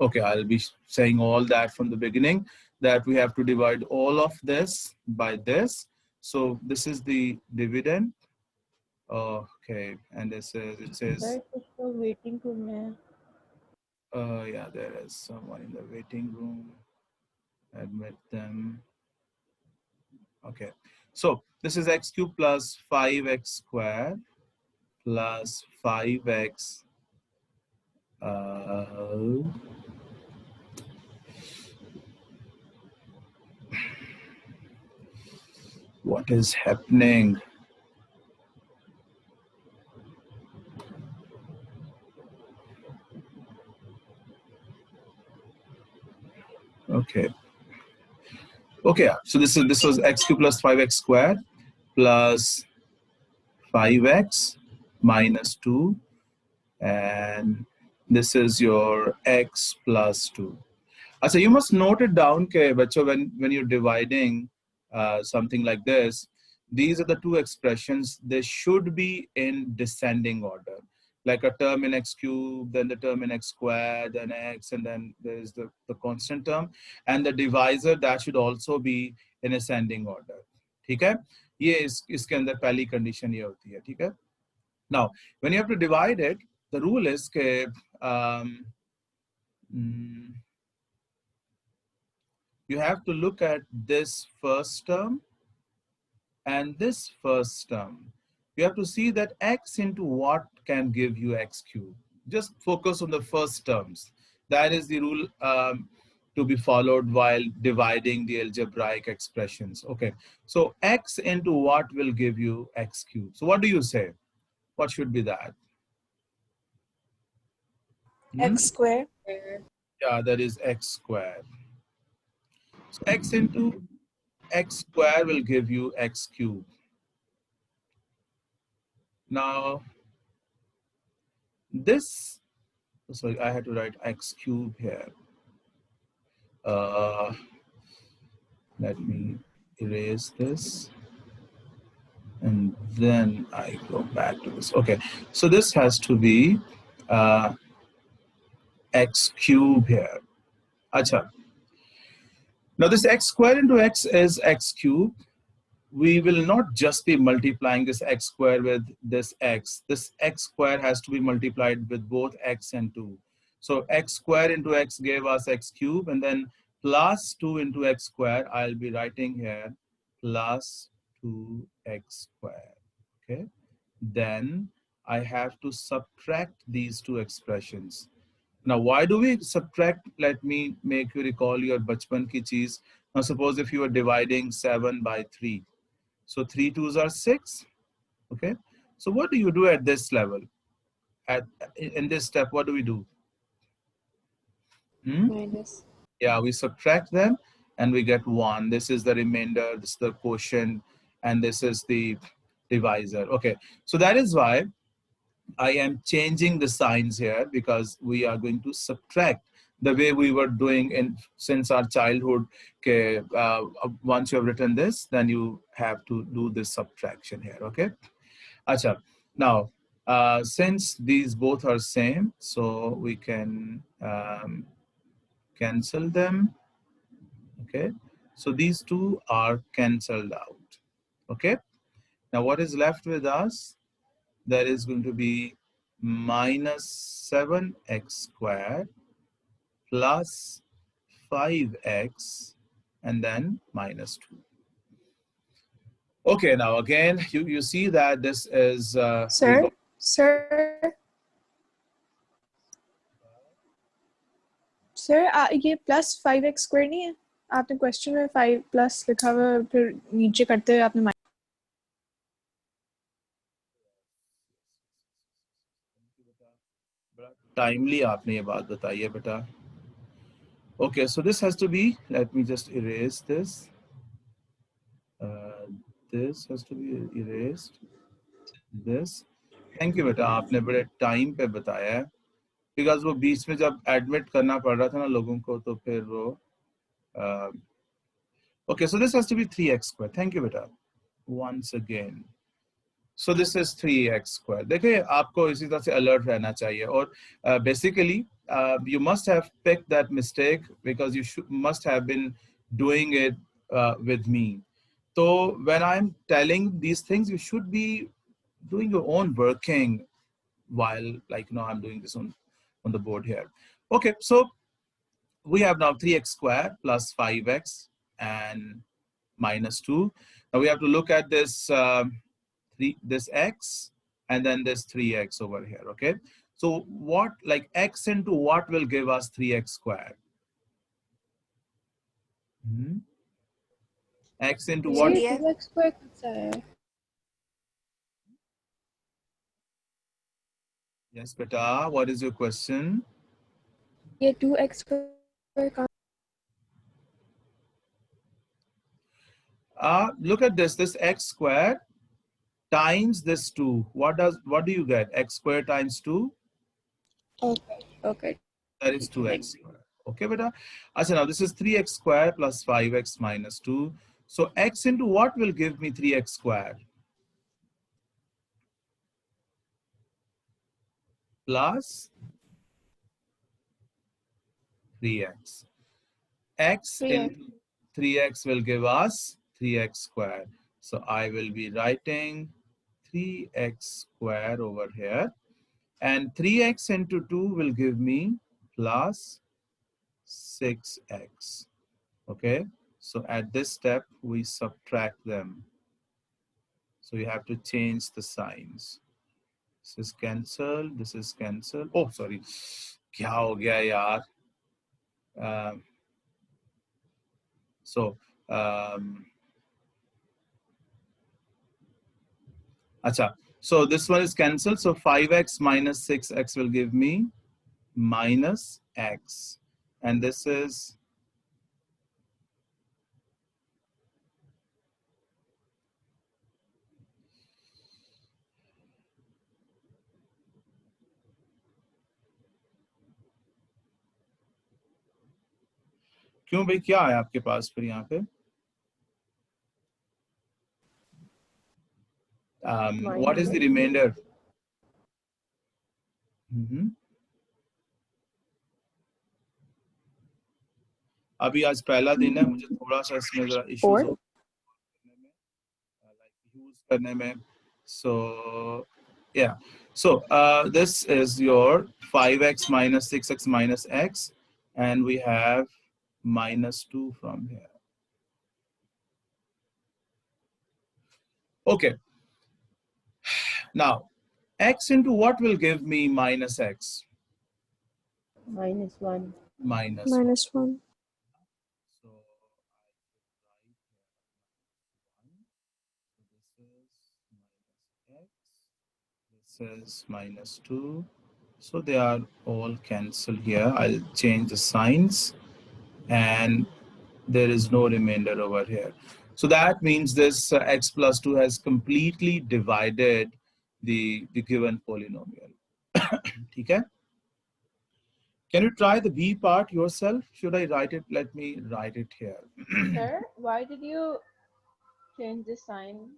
Okay, I'll be saying all that from the beginning, that we have to divide all of this by this. So this is the dividend. Okay, and this is, it says, waiting room. yeah, there is someone in the waiting room. Admit them. Okay, so this is x cubed plus 5x squared plus 5x. What is happening? Okay. Okay, so this was x cubed plus 5x squared plus 5x minus 2, and this is your x plus 2. So you must note it down, bacho, when you're dividing something like this, these are the two expressions. They should be in descending order, like a term in x cubed, then the term in x squared, then x, and then there's the constant term, and the divisor, that should also be in ascending order. ठीक है? ये इसके अंदर पहली condition ये होती है, ठीक है? Now, when you have to divide it, the rule is कि you have to look at this first term and this first term. You have to see that x into what can give you x cubed. Just focus on the first terms. That is the rule to be followed while dividing the algebraic expressions. Okay, so x into what will give you x cubed? So what do you say? What should be that? X square. Yeah, that is x squared. So x into x squared will give you x cubed. Now, this, sorry, I had to write x cubed here. Let me erase this. And then I go back to this. Okay, so this has to be x cubed here. Acha. Now this x squared into x is x cubed. We will not just be multiplying this x squared with this x. This x squared has to be multiplied with both x and 2. So x squared into x gave us x cubed, and then plus 2 into x squared, I'll be writing here plus 2x squared. Okay. Then I have to subtract these two expressions. Now, why do we subtract? Let me make you recall your bachpan ki cheez. Now, suppose if you are dividing 7 by 3. So 3 2s are 6. Okay. So what do you do at this level? In this step, what do we do? Minus. Yeah, we subtract them and we get 1. This is the remainder, this is the quotient, and this is the divisor. Okay. So that is why I am changing the signs here, because we are going to subtract the way we were doing since our childhood. Okay, once you have written this, then you have to do this subtraction here. Okay. Acha. Now, since these both are same, so we can cancel them. Okay. So these two are cancelled out. Okay. Now what is left with us? There is going to be minus 7x squared plus 5x and then minus 2. Okay, now again, you see that this is... Sir? Sir, ये plus 5x square नहीं है? आपने question में 5 plus लिखा हुआ, फिर नीचे करते हुए आपने timely आपने ये बात बताई है बेटा. Okay, so this has to be, let me just erase this. This has to be erased. This. Thank you बेटा, आपने बड़े टाइम पे बताया है, because वो बीच में जब एडमिट करना पड़ रहा था ना लोगों को, तो फिर वो okay, so this has to be 3x squared. Thank you बेटा. Once again. So this is 3x squared. देखिए आपको इसी तरह से अलर्ट रहना चाहिए, और basically you must have picked that mistake because you must have been doing it with me. So when I'm telling these things, you should be doing your own working while, like, I'm doing this on the board here. Okay, so we have now 3x squared plus 5x and minus 2. Now we have to look at this this x and then this 3x over here. Okay, so what, like, x into what will give us 3x squared? X into ये what? 2x square कब से आया है? Yes, beta, what is your question? ये 2x square कहाँ? Look at this x squared times this 2. What do you get? X squared times 2? Okay. That is 2x squared. Okay, beta. So now this is 3x squared plus 5x minus 2. So x into what will give me 3x squared? Plus 3x. X 3x. into 3x will give us 3x squared. So I will be writing 3x squared over here. And 3x into 2 will give me plus 6x. Okay, so at this step, we subtract them. So you have to change the signs. This is cancelled, this is cancelled. Oh, sorry. क्या हो गया यार? So, acha. So this one is cancelled. So 5x minus 6x will give me minus x. And this is क्यों भाई, क्या है आपके पास फिर यहाँ पे? What is the remainder? अभी आज पहला दिन है, मुझे थोड़ा सा इसमें जरा इश्यूज हो यूज करने में. So yeah, so this is your 5x minus 6x minus x, and we have minus 2 from here. Okay, now x into what will give me minus x? Minus 1. Minus 1. So I write this is minus x, this is minus 2. So they are all cancelled here. I'll change the signs and there is no remainder over here. So that means this x plus 2 has completely divided the given polynomial. Okay? Can you try the B part yourself? Should I write it? Let me write it here. Sir, why did you change the sign?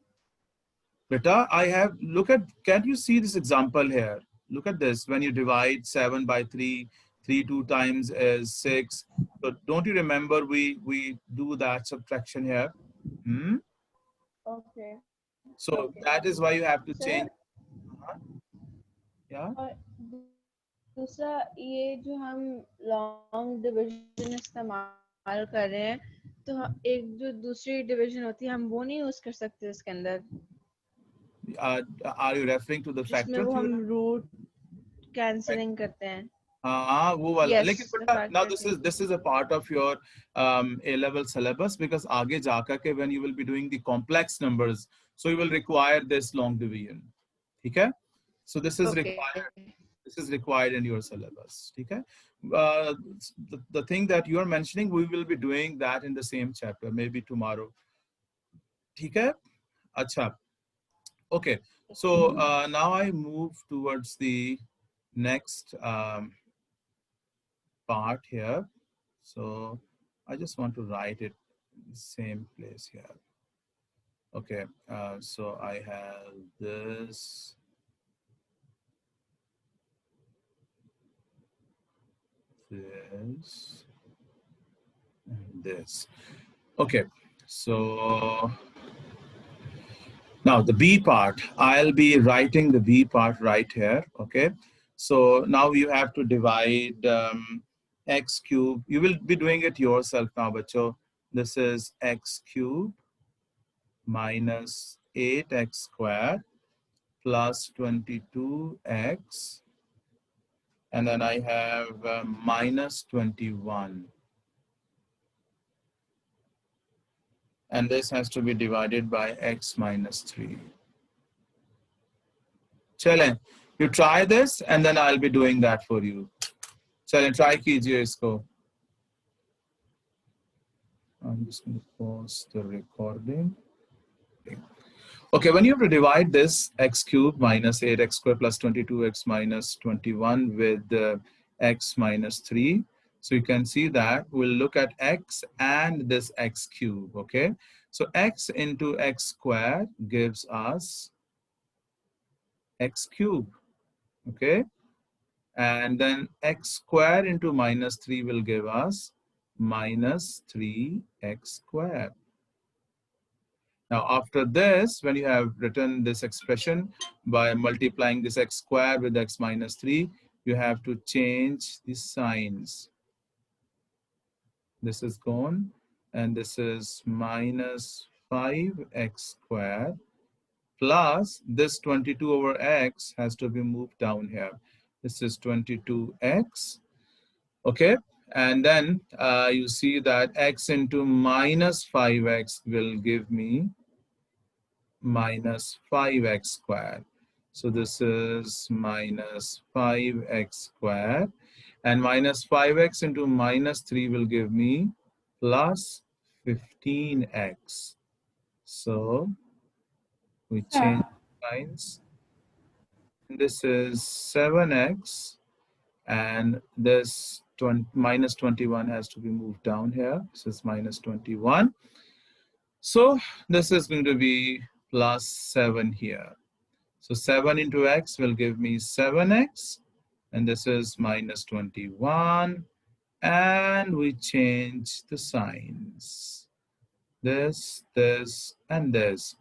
Beta, I have, look at, can't you see this example here? Look at this. When you divide 7 by 3, 3 2 times is 6. So don't you remember we do that subtraction here? Okay. So that is why you have to Sir, change. Yeah. और दूसरा ये जो हम long division इस्तेमाल कर रहे हैं तो एक जो दूसरी डिवीजन होती है हम वो नहीं यूज कर सकते इसके अंदर Are you referring to the जिसमें factor वो हम theorem? रूट कैंसिलिंग करते हैं. हाँ वो वाला. Yes, लेकिन the बेटा, now factor this is a part of your A-level syllabus, because आगे जाकर के when you will be doing the complex numbers, so you will require this long division. ठीक है? So this is required. This is required in your syllabus. ठीक है? The thing that you are mentioning, we will be doing that in the same chapter, maybe tomorrow. ठीक है? अच्छा. Okay. So now I move towards the next part here. So I just want to write it in the same place here. Okay, so I have this. this, and this. Okay, so now the B part, I'll be writing the B part right here, okay? So now you have to divide x cube. You will be doing it yourself now, bacho. This is x cube minus 8x squared plus 22x. And then I have minus 21. And this has to be divided by x minus 3. Chale, you try this and then I'll be doing that for you. Chale, try kijiye isko. I'm just going to pause the recording. Okay, when you have to divide this x cubed minus 8x squared plus 22x minus 21 with x minus 3. So you can see that we'll look at x and this x cube, okay? So x into x squared gives us x cube, okay? And then x squared into minus 3 will give us minus 3x squared. Now, after this, when you have written this expression by multiplying this x squared with x minus 3, you have to change the signs. This is gone, and this is minus 5x squared plus this 22 over x has to be moved down here. This is 22x, okay? And then you see that x into minus 5x will give me minus 5x squared. So this is minus 5x squared, and minus 5x into minus 3 will give me plus 15x. So we change signs. This is 7x, and this minus 21 has to be moved down here. This is minus 21. So this is going to be plus 7 here. So 7 into x will give me 7x, and this is minus 21, and we change the signs. This, and this.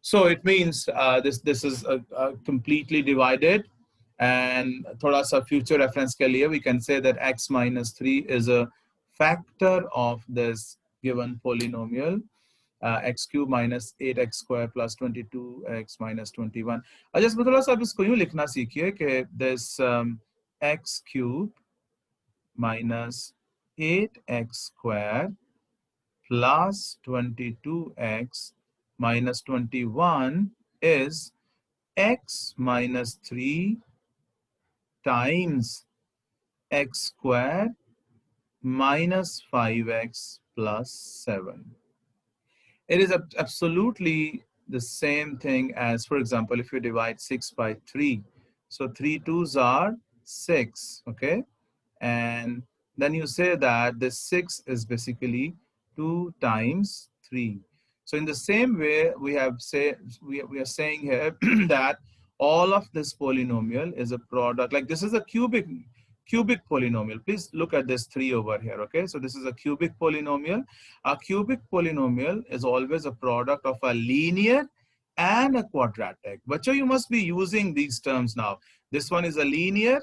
So it means this is completely divided, and thoda sa future reference ke liye we can say that x minus 3 is a factor of this given polynomial. X cube minus 8x square plus 22x minus 21. अच्छा इसमें थोड़ा सा अब इसको यूं लिखना सीखिए कि this x cube minus 8x square plus 22x minus 21 is x minus 3 times x square minus 5x plus 7. It is absolutely the same thing as, for example, if you divide 6 by 3. So 3 2s are 6, okay? And then you say that this 6 is basically 2 times 3. So in the same way, we are saying here that all of this polynomial is a product, like this is a cubic polynomial. Please look at this 3 over here, okay? So this is a cubic polynomial. A cubic polynomial is always a product of a linear and a quadratic. But you must be using these terms now. This one is a linear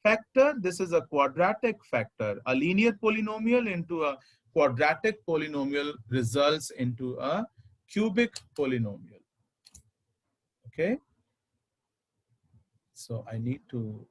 factor. This is a quadratic factor. A linear polynomial into a quadratic polynomial results into a cubic polynomial. Okay? So I need to